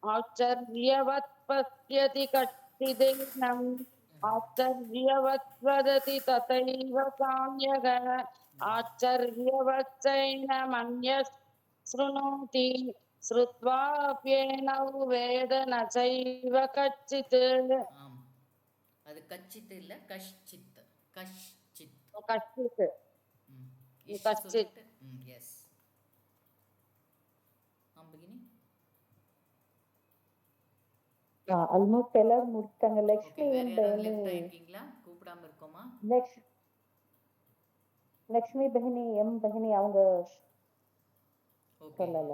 आश्चर्यवत् पश्यति कच्चिदेनम् आश्चर्यवत् वदति तथैव साम्यः आश्चर्यवच्चैनमन्यः शृणोति श्रुत्वाप्येनौ वेद न चैव कच्चित् ஆம் அது கச்சித் இல்ல கஷ்சித் கஷ்சித் कश्चित् ம் கஷ்சித். ம் எஸ் ஆம்பிகினி ஆல்மோஸ்ட் எல்லாரும் முடிச்சிட்டாங்க. ஓகே லக்ஷ்மி வேற and யாராவது லெஃப்ட் ஆயிருக்கீங்களா கூப்பிடாம இருக்கோமா லக்ஷ்மி பகினி எம் பகினி அவங்க ஓகே சொல்லல.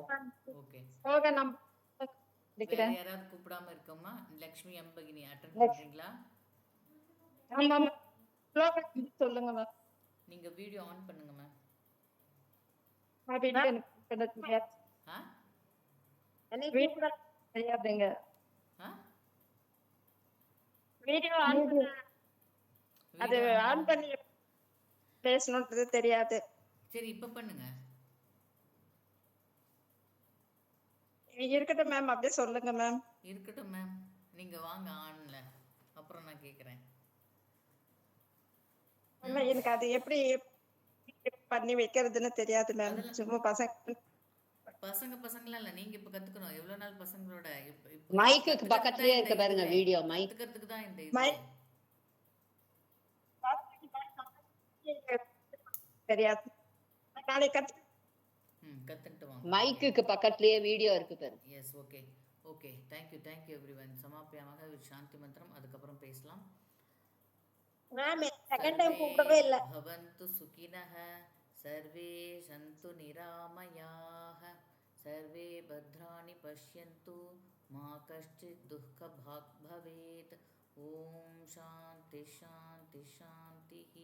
ஓகே ஸ்லோகா நம்பர் வேற யாராவது கூப்பிடாம இருக்கோமா லக்ஷ்மி அம்பகினி அட்டெண்ட் லக்ஷ்- பண்றீங்களா ஆமா ஸ்லோகா சொல்லுங்க மேம் நீங்க வீடியோ ஆன் பண்ணுங்க மேம் அப்படின்னு எனக்கு தெரியாது. ஆ வீடியோ தெரியாதுங்க ஆ வீடியோ ஆன் பண்ண அது வீடியோ ஆன் பண்ணி பேசணுன்றது தெரியாது. சரி இப்ப பண்ணுங்க இருக்கட்டும் மேம் அப்படியே சொல்லுங்க மேம். இருக்கட்டும் மேம் நீங்க வாங்க ஆன்ல அப்புறம் நான் கேக்குறேன் ஆமா, எனக்கு அது எப்படி பண்ணி வைக்கிறதுன்னு தெரியாது மேம். அதெல்லாம் சும்மா பசங்க பசங்களாம் இல்ல நீங்க இப்ப கத்துக்கணும் எவ்வளவு நாள் பசங்களோட மைக்குக்கு பக்கத்துலயே இருக்க பாருங்க வீடியோ மைக் கத்துக்கிறதுக்கு தான் இந்த மைக் தெரியாது. நாளைக்கு கத்து கத்துட்டு வாங்க மைக்குக்கு பக்கத்துலயே வீடியோ இருக்கு பாருங்க yes okay okay thank you everyone சமாப்பியமாக சாந்தி மந்திரம் அதுக்கப்புறம் பேசலாம் மேம் செகண்ட் டைம் கூப்பிடவே இல்ல. भवन्तु सुखिनः सर्वे सन्तु निरामयाः सर्वे भद्राणि पश्यन्तु मा कश्चित् दुःखभाग् भवेत् ॐ शान्ति शान्ति शान्तिः